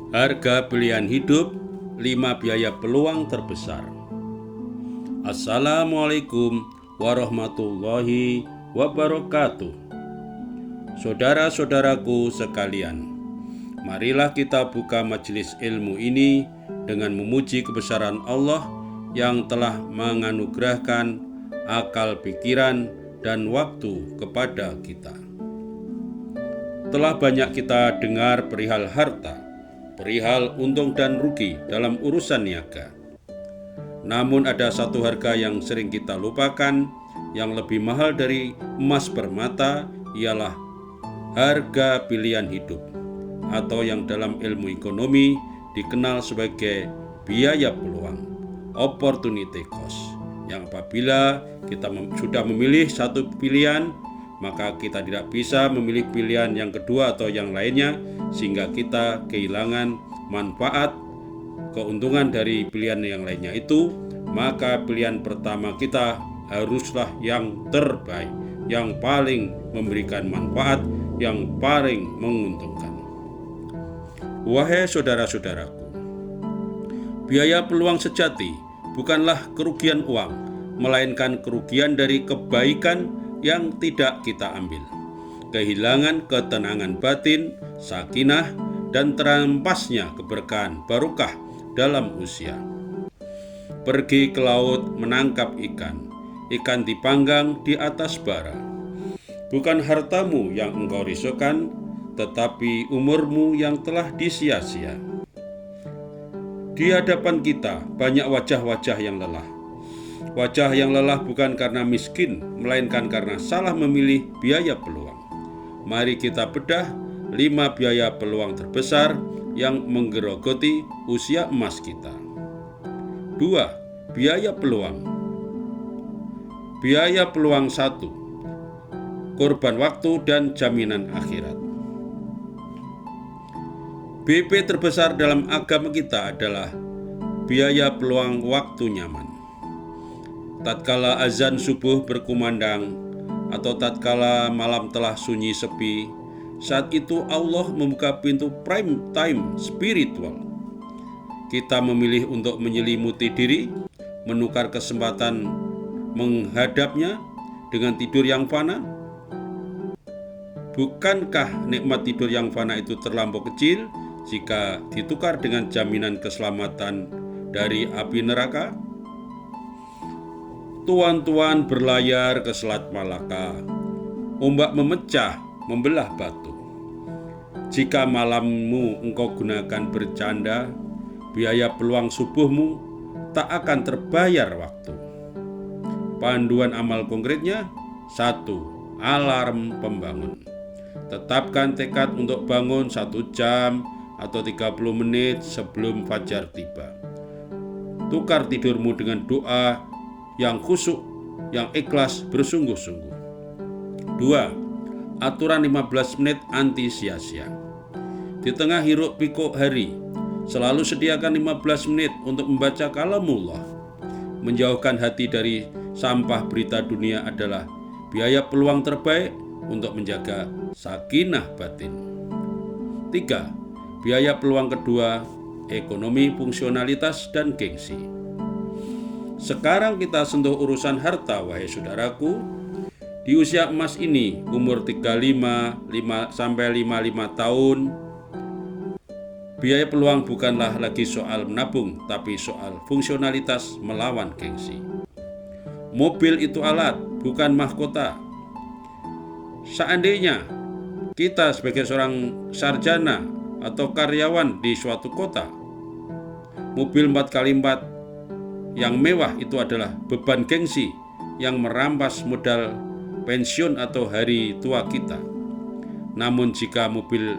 Harga pilihan hidup, 5 biaya peluang terbesar. Assalamualaikum warahmatullahi wabarakatuh. Saudara-saudaraku sekalian, marilah kita buka majelis ilmu ini dengan memuji kebesaran Allah yang telah menganugerahkan akal pikiran dan waktu kepada kita. Telah banyak kita dengar perihal harta, perihal untung dan rugi dalam urusan niaga. Namun ada satu harga yang sering kita lupakan, yang lebih mahal dari emas permata, ialah harga pilihan hidup, atau yang dalam ilmu ekonomi dikenal sebagai biaya peluang, opportunity cost, yang apabila kita sudah memilih satu pilihan, maka kita tidak bisa memilih pilihan yang kedua atau yang lainnya, sehingga kita kehilangan manfaat, keuntungan dari pilihan yang lainnya itu. Maka pilihan pertama kita haruslah yang terbaik, yang paling memberikan manfaat, yang paling menguntungkan. Wahai saudara-saudaraku, biaya peluang sejati bukanlah kerugian uang, melainkan kerugian dari kebaikan yang tidak kita ambil, kehilangan ketenangan batin, sakinah, dan terampasnya keberkahan barokah dalam usia. Pergi ke laut menangkap ikan, ikan dipanggang di atas bara. Bukan hartamu yang engkau risaukan, tetapi umurmu yang telah disia-sia. Di hadapan kita banyak wajah-wajah yang lelah. Wajah yang lelah bukan karena miskin, melainkan karena salah memilih biaya peluang. Mari kita bedah 5 biaya peluang terbesar yang menggerogoti usia emas kita. 2. Biaya peluang. Biaya peluang 1. Korban waktu dan jaminan akhirat. BP terbesar dalam agama kita adalah biaya peluang waktu nyaman. Tatkala azan subuh berkumandang atau tatkala malam telah sunyi sepi, saat itu Allah membuka pintu prime time spiritual. Kita memilih untuk menyelimuti diri, menukar kesempatan menghadapnya dengan tidur yang fana. Bukankah nikmat tidur yang fana itu terlampau kecil jika ditukar dengan jaminan keselamatan dari api neraka? Tuan-tuan berlayar ke Selat Malaka, ombak memecah, membelah batu. Jika malammu engkau gunakan bercanda, biaya peluang subuhmu tak akan terbayar waktu. Panduan amal konkretnya: 1. Alarm pembangun. Tetapkan tekad untuk bangun 1 jam atau 30 menit sebelum fajar tiba. Tukar tidurmu dengan doa yang khusyuk, yang ikhlas, bersungguh-sungguh. 2. Aturan 15 menit anti sia-sia. Di tengah hiruk pikuk hari, selalu sediakan 15 menit untuk membaca kalamullah. Menjauhkan hati dari sampah berita dunia adalah biaya peluang terbaik untuk menjaga sakinah batin. 3. Biaya peluang kedua, ekonomi, fungsionalitas, dan gengsi. Sekarang kita sentuh urusan harta, wahai saudaraku. Di usia emas ini, umur 35 sampai 55 tahun, biaya peluang bukanlah lagi soal menabung, tapi soal fungsionalitas melawan gengsi. Mobil itu alat, bukan mahkota. Seandainya kita sebagai seorang sarjana atau karyawan di suatu kota, mobil 4x4 yang mewah itu adalah beban gengsi yang merampas modal pensiun atau hari tua kita. Namun jika mobil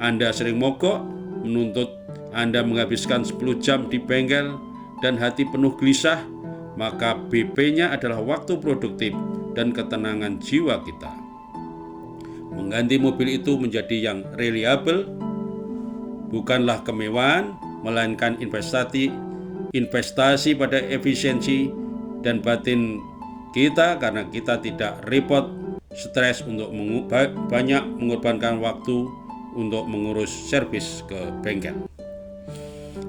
Anda sering mogok, menuntut Anda menghabiskan 10 jam di bengkel dan hati penuh gelisah, maka BP-nya adalah waktu produktif dan ketenangan jiwa kita. Mengganti mobil itu menjadi yang reliable bukanlah kemewahan, melainkan investasi pada efisiensi dan batin kita, karena kita tidak repot, stres untuk banyak mengorbankan waktu untuk mengurus servis ke bengkel.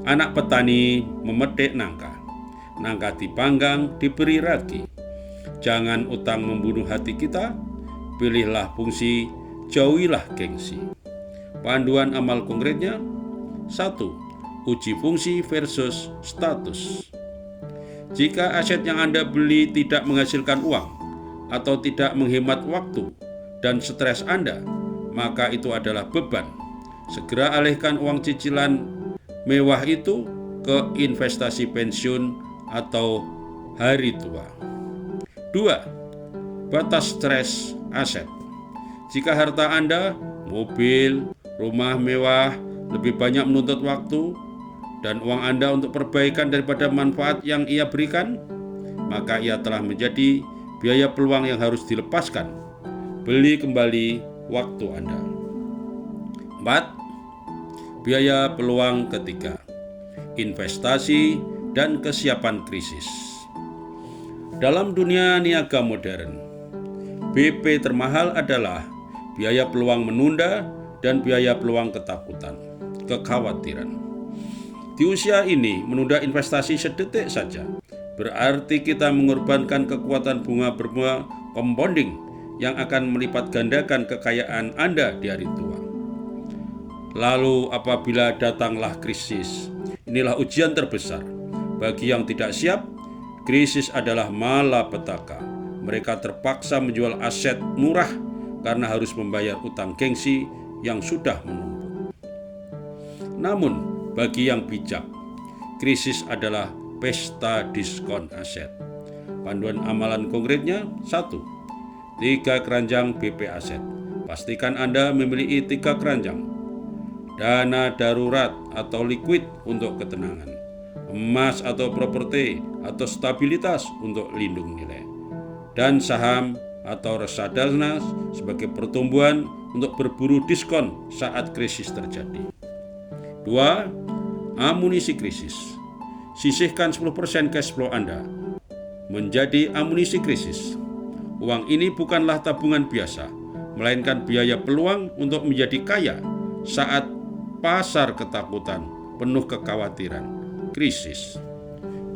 Anak petani memetik nangka. Nangka dipanggang, diberi ragi. Jangan utang membunuh hati kita. Pilihlah fungsi, jauhilah gengsi. Panduan amal konkretnya: 1. Uji fungsi versus status. Jika aset yang Anda beli tidak menghasilkan uang atau tidak menghemat waktu dan stres Anda, maka itu adalah beban. Segera alihkan uang cicilan mewah itu ke investasi pensiun atau hari tua. 2. Batas stres aset. Jika harta Anda, mobil, rumah mewah, lebih banyak menuntut waktu dan uang Anda untuk perbaikan daripada manfaat yang ia berikan, maka ia telah menjadi biaya peluang yang harus dilepaskan. Beli kembali waktu Anda. 4. Biaya peluang ketiga, investasi dan kesiapan krisis. Dalam dunia niaga modern, BP termahal adalah biaya peluang menunda dan biaya peluang ketakutan, kekhawatiran. Di usia ini, menunda investasi sedetik saja berarti kita mengorbankan kekuatan bunga berbunga compounding yang akan melipat gandakan kekayaan Anda di hari tua. Lalu apabila datanglah krisis, inilah ujian terbesar. Bagi yang tidak siap, krisis adalah malapetaka. Mereka terpaksa menjual aset murah karena harus membayar utang gengsi yang sudah menumpuk. Namun, bagi yang bijak, krisis adalah pesta diskon aset. Panduan amalan konkretnya: 1. 3 keranjang BP aset. Pastikan Anda memiliki 3 keranjang. Dana darurat atau liquid untuk ketenangan, emas atau properti atau stabilitas untuk lindung nilai, dan saham atau reksadana sebagai pertumbuhan untuk berburu diskon saat krisis terjadi. 2. Amunisi krisis. Sisihkan 10% cash flow Anda menjadi amunisi krisis. Uang ini bukanlah tabungan biasa, melainkan biaya peluang untuk menjadi kaya saat pasar ketakutan penuh kekhawatiran, krisis.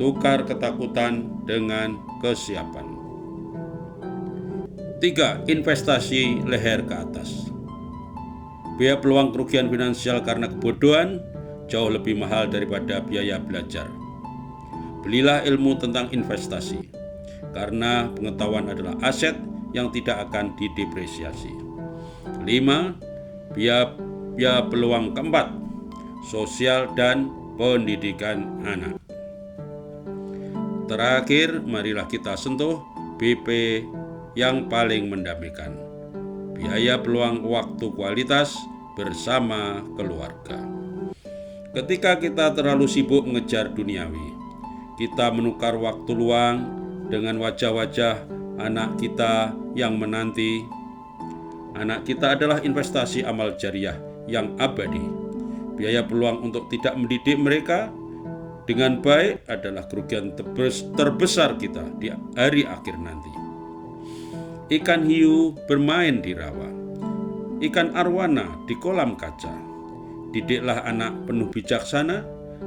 Tukar ketakutan dengan kesiapan. 3. Investasi leher ke atas. Biaya peluang kerugian finansial karena kebodohan jauh lebih mahal daripada biaya belajar. Belilah ilmu tentang investasi, karena pengetahuan adalah aset yang tidak akan didepresiasi. 5. Biaya peluang keempat, sosial dan pendidikan anak. Terakhir, marilah kita sentuh BP yang paling mendamaikan, biaya peluang waktu kualitas bersama keluarga. Ketika kita terlalu sibuk mengejar duniawi, kita menukar waktu luang dengan wajah-wajah anak kita yang menanti. Anak kita adalah investasi amal jariah yang abadi. Biaya peluang untuk tidak mendidik mereka dengan baik adalah kerugian terbesar kita di hari akhir nanti. Ikan hiu bermain di rawa, ikan arwana di kolam kaca. Didiklah anak penuh bijaksana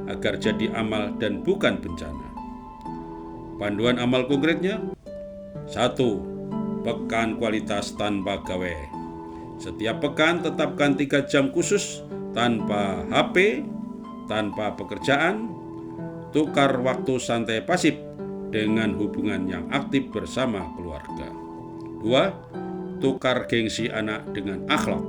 agar jadi amal dan bukan bencana. Panduan amal konkretnya: 1. Pekan kualitas tanpa gawe. Setiap pekan tetapkan 3 jam khusus tanpa HP, tanpa pekerjaan. Tukar waktu santai pasif dengan hubungan yang aktif bersama keluarga. 2. Tukar gengsi anak dengan akhlak.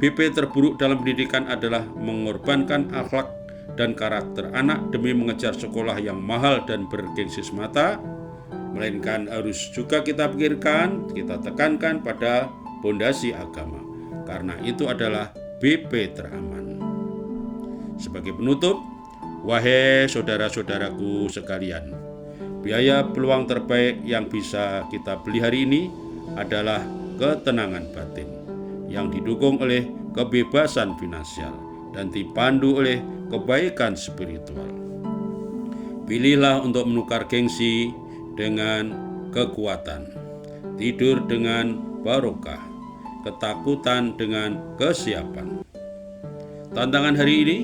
BP terburuk dalam pendidikan adalah mengorbankan akhlak dan karakter anak demi mengejar sekolah yang mahal dan bergengsi semata, melainkan harus juga kita pikirkan, kita tekankan pada pondasi agama, karena itu adalah BP teraman. Sebagai penutup, wahai saudara-saudaraku sekalian, biaya peluang terbaik yang bisa kita beli hari ini adalah ketenangan batin yang didukung oleh kebebasan finansial dan dipandu oleh kebaikan spiritual. Pilihlah untuk menukar gengsi dengan kekuatan, tidur dengan barokah, ketakutan dengan kesiapan. Tantangan hari ini: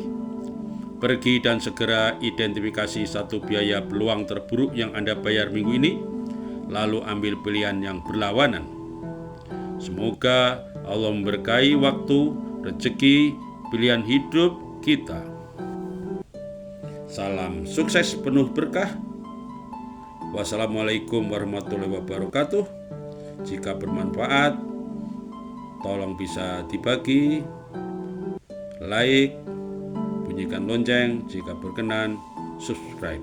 Pergi dan segera identifikasi satu biaya peluang terburuk yang Anda bayar minggu ini, lalu ambil pilihan yang berlawanan. Semoga Allah memberkahi waktu, rezeki, pilihan hidup kita. Salam sukses penuh berkah. Wassalamualaikum warahmatullahi wabarakatuh. Jika bermanfaat, tolong bisa dibagi, like, bunyikan lonceng, jika berkenan subscribe.